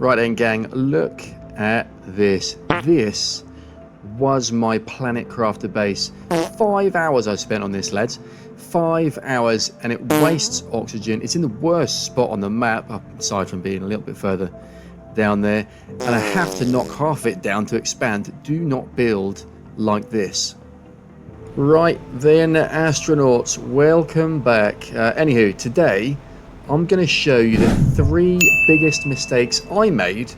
Right then, gang, look at this. This was my Planet Crafter base. 5 hours I spent on this, lads. 5 hours, and it wastes oxygen. It's in the worst spot on the map, aside from being a little bit further down there. And I have to knock half it down to expand. Do not build like this. Right then, astronauts, welcome back. Anywho, today I'm going to show you the 3 biggest mistakes I made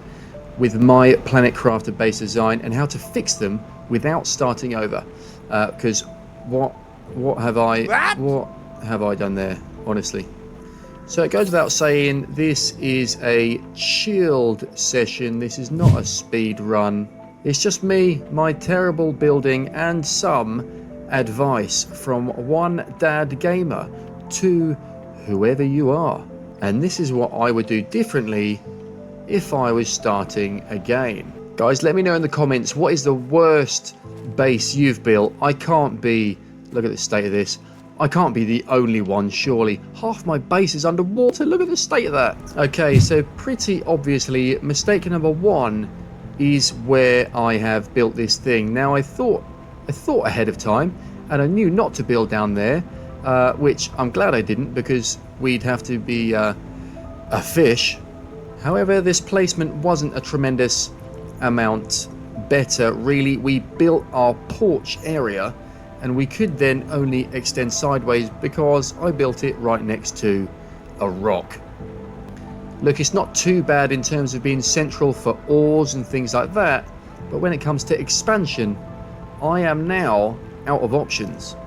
with my Planet Crafter base design and how to fix them without starting over. Because what have I done there, honestly? So it goes without saying, this is a chilled session. This is not a speed run. It's just me, my terrible building, and some advice from one dad gamer to whoever you are. And this is what I would do differently if I was starting again. Guys, let me know in the comments, what is the worst base you've built? I can't be, look at the state of this, I can't be the only one, surely. Half my base is underwater, look at the state of that. Okay, so pretty obviously, mistake number 1 is where I have built this thing. Now I thought ahead of time, and I knew not to build down there, which I'm glad I didn't, because we'd have to be a fish. However, this placement wasn't a tremendous amount better, really. We built our porch area, and we could then only extend sideways because I built it right next to a rock. Look, it's not too bad in terms of being central for ores and things like that, but when it comes to expansion, I am now out of options.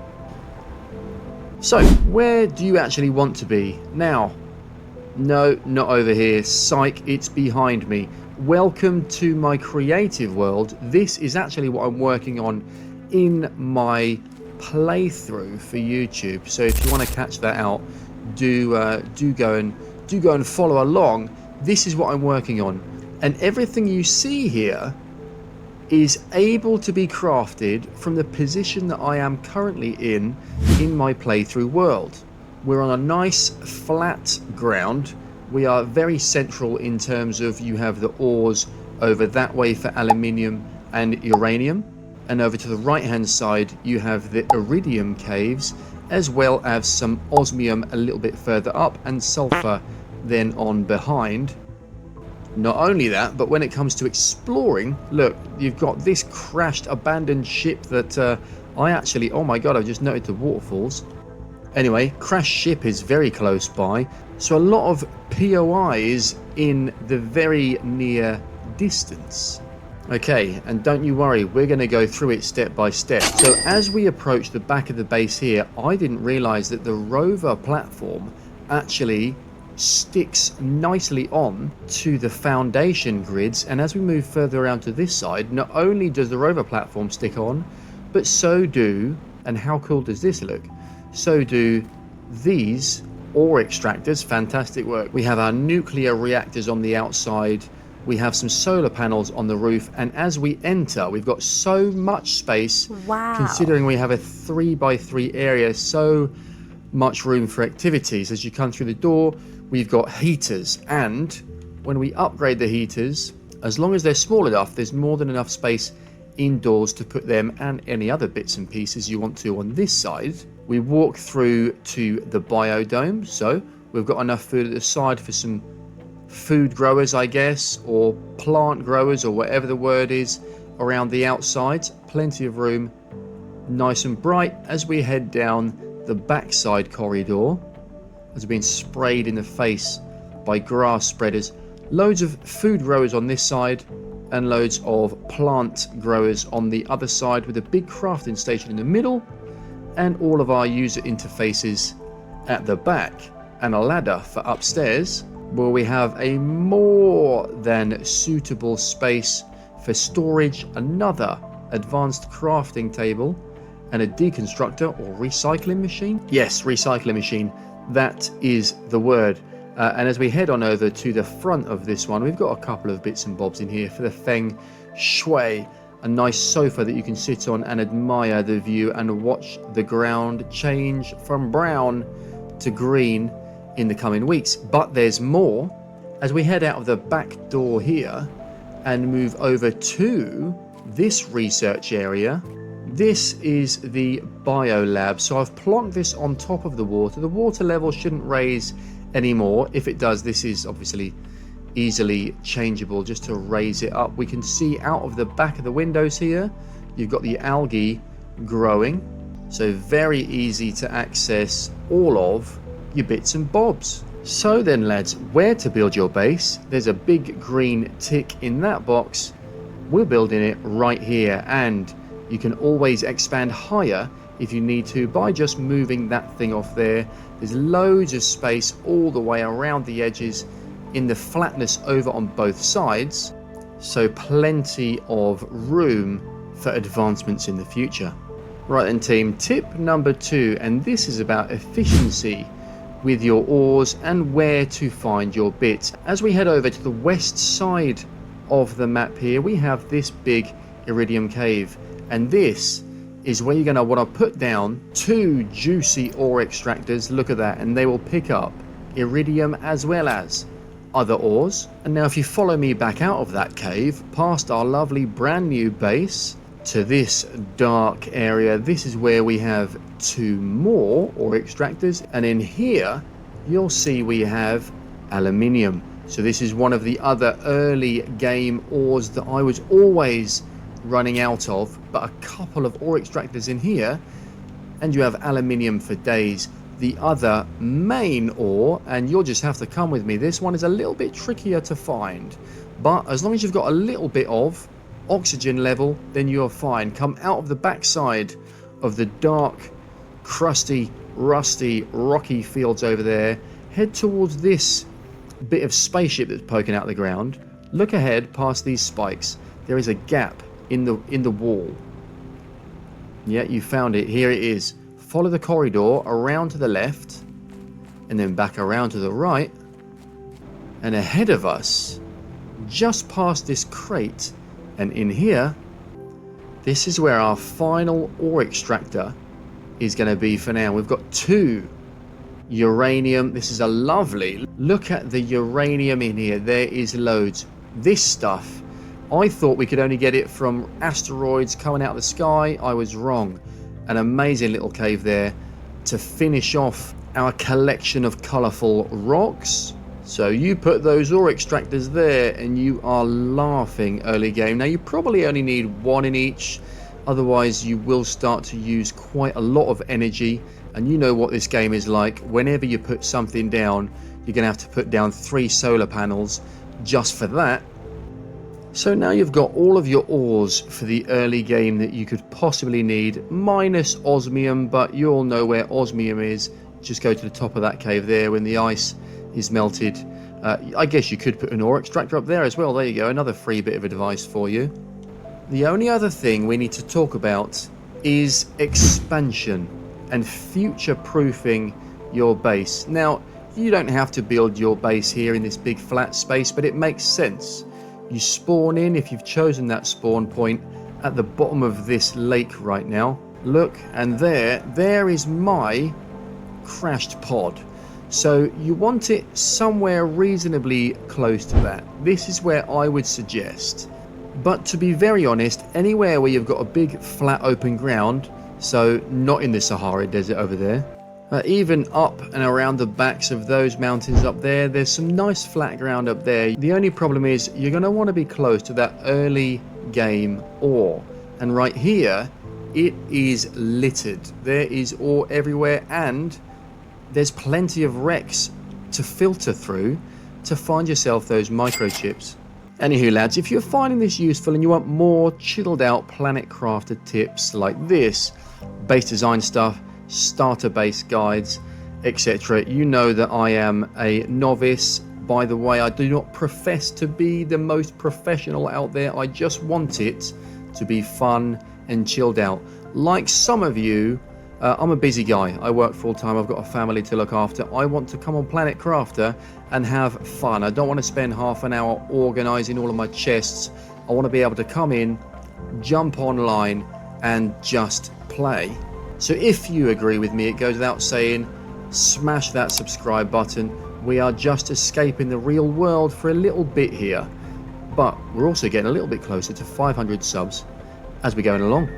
So, where do you actually want to be? Now, no, not over here. Psych, it's behind me. Welcome to my creative world. This is actually what I'm working on in my playthrough for YouTube. So if you want to catch that out, do go and follow along. This is what I'm working on, and everything you see here is able to be crafted from the position that I am currently in my playthrough world. We're on a nice flat ground. We are very central in terms of, you have the ores over that way for aluminium and uranium, and over to the right hand side you have the iridium caves, as well as some osmium a little bit further up, and sulfur then on behind. Not only that, but when it comes to exploring, look, you've got this crashed abandoned ship that I actually, oh my god, I've just noted the waterfalls. Anyway, crashed ship is very close by, so a lot of POIs in the very near distance. Okay, and don't you worry, we're going to go through it step by step. So as we approach the back of the base here, I didn't realize that the rover platform actually sticks nicely on to the foundation grids, and as we move further around to this side, not only does the rover platform stick on, but so do, and how cool does this look, so do these ore extractors. Fantastic work. We have our nuclear reactors on the outside, we have some solar panels on the roof, and as we enter, we've got so much space. Wow. Considering we have a 3x3 area, so much room for activities. As you come through the door, we've got heaters, and when we upgrade the heaters, as long as they're small enough, there's more than enough space indoors to put them and any other bits and pieces you want to on this side. We walk through to the biodome, so we've got enough food at the side for some food growers, I guess, or plant growers, or whatever the word is, around the outside. Plenty of room, nice and bright. As we head down the backside corridor, as being sprayed in the face by grass spreaders, loads of food growers on this side and loads of plant growers on the other side, with a big crafting station in the middle, and all of our user interfaces at the back, and a ladder for upstairs, where we have a more than suitable space for storage, another advanced crafting table, and a deconstructor or recycling machine. Yes, recycling machine, that is the word. And as we head on over to the front of this one, we've got a couple of bits and bobs in here for the feng shui. A nice sofa that you can sit on and admire the view and watch the ground change from brown to green in the coming weeks. But there's more, As we head out of the back door here and move over to this research area, this is the biolab. So I've plonked this on top of the water. The water level shouldn't raise anymore. If it does, this is obviously easily changeable just to raise it up. We can see out of the back of the windows here, you've got the algae growing. So very easy to access all of your bits and bobs. So then lads, where to build your base? There's a big green tick in that box. We're building it right here, and you can always expand higher if you need to by just moving that thing off there. There's loads of space all the way around the edges in the flatness over on both sides, so plenty of room for advancements in the future. Right then team, tip number 2, and this is about efficiency with your ores and where to find your bits. As we head over to the west side of the map here, we have this big iridium cave, and this is where you're going to want to put down 2 juicy ore extractors. Look at that, and they will pick up iridium as well as other ores. And now if you follow me back out of that cave past our lovely brand new base to this dark area, this is where we have 2 more ore extractors, and in here you'll see we have aluminium. So this is one of the other early game ores that I was always running out of, but a couple of ore extractors in here and you have aluminium for days. The other main ore, and you'll just have to come with me, this one is a little bit trickier to find, but as long as you've got a little bit of oxygen level, then you're fine. Come out of the backside of the dark, crusty, rusty, rocky fields over there, head towards this bit of spaceship that's poking out the ground. Look ahead past these spikes. There is a gap in the wall. Yeah, you found it. Here it is. Follow the corridor around to the left and then back around to the right, and ahead of us, just past this crate and in here, this is where our final ore extractor is going to be for now. We've got 2 uranium. This is a lovely look at the uranium in here. There is loads. This stuff, I thought we could only get it from asteroids coming out of the sky. I was wrong. An amazing little cave there to finish off our collection of colourful rocks. So you put those ore extractors there and you are laughing early game. Now you probably only need 1 in each, otherwise you will start to use quite a lot of energy, and you know what this game is like. Whenever you put something down, you're going to have to put down 3 solar panels just for that. So now you've got all of your ores for the early game that you could possibly need, minus osmium, but you all know where osmium is. Just go to the top of that cave there when the ice is melted. I guess you could put an ore extractor up there as well. There you go, another free bit of advice for you. The only other thing we need to talk about is expansion and future-proofing your base. Now, you don't have to build your base here in this big flat space, but it makes sense. You spawn in, if you've chosen that spawn point, at the bottom of this lake right now. Look, and there is my crashed pod. So you want it somewhere reasonably close to that. This is where I would suggest. But to be very honest, anywhere where you've got a big flat open ground, so not in the Sahara Desert over there, even up and around the backs of those mountains up there, there's some nice flat ground up there. The only problem is you're going to want to be close to that early game ore. And right here, it is littered. There is ore everywhere, and there's plenty of wrecks to filter through to find yourself those microchips. Anywho lads, if you're finding this useful and you want more chilled out Planet Crafter tips like this, base design stuff, starter base guides, etc., you know that I am a novice. By the way, I do not profess to be the most professional out there. I just want it to be fun and chilled out. Like some of you, I'm a busy guy. I work full time. I've got a family to look after. I want to come on Planet Crafter and have fun. I don't want to spend half an hour organizing all of my chests. I want to be able to come in, jump online, and just play. So if you agree with me, it goes without saying, smash that subscribe button, We are just escaping the real world for a little bit here, but we're also getting a little bit closer to 500 subs as we're going along.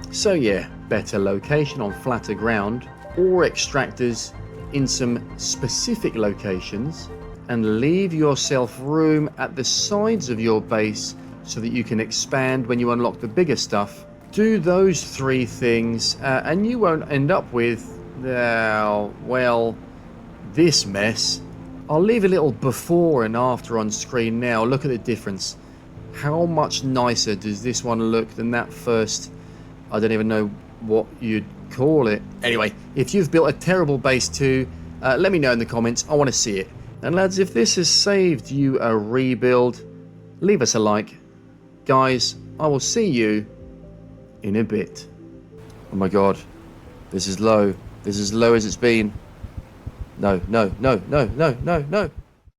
So yeah, better location on flatter ground, or extractors in some specific locations, and leave yourself room at the sides of your base so that you can expand when you unlock the bigger stuff. Do those 3 things and you won't end up with, well, this mess. I'll leave a little before and after on screen now. Look at the difference. How much nicer does this one look than that first? I don't even know what you'd call it. Anyway, if you've built a terrible base too, let me know in the comments. I want to see it. And lads, if this has saved you a rebuild, leave us a like. Guys, I will see you in a bit. Oh my god, this is low. This is as low as it's been. No, no, no, no, no, no, no.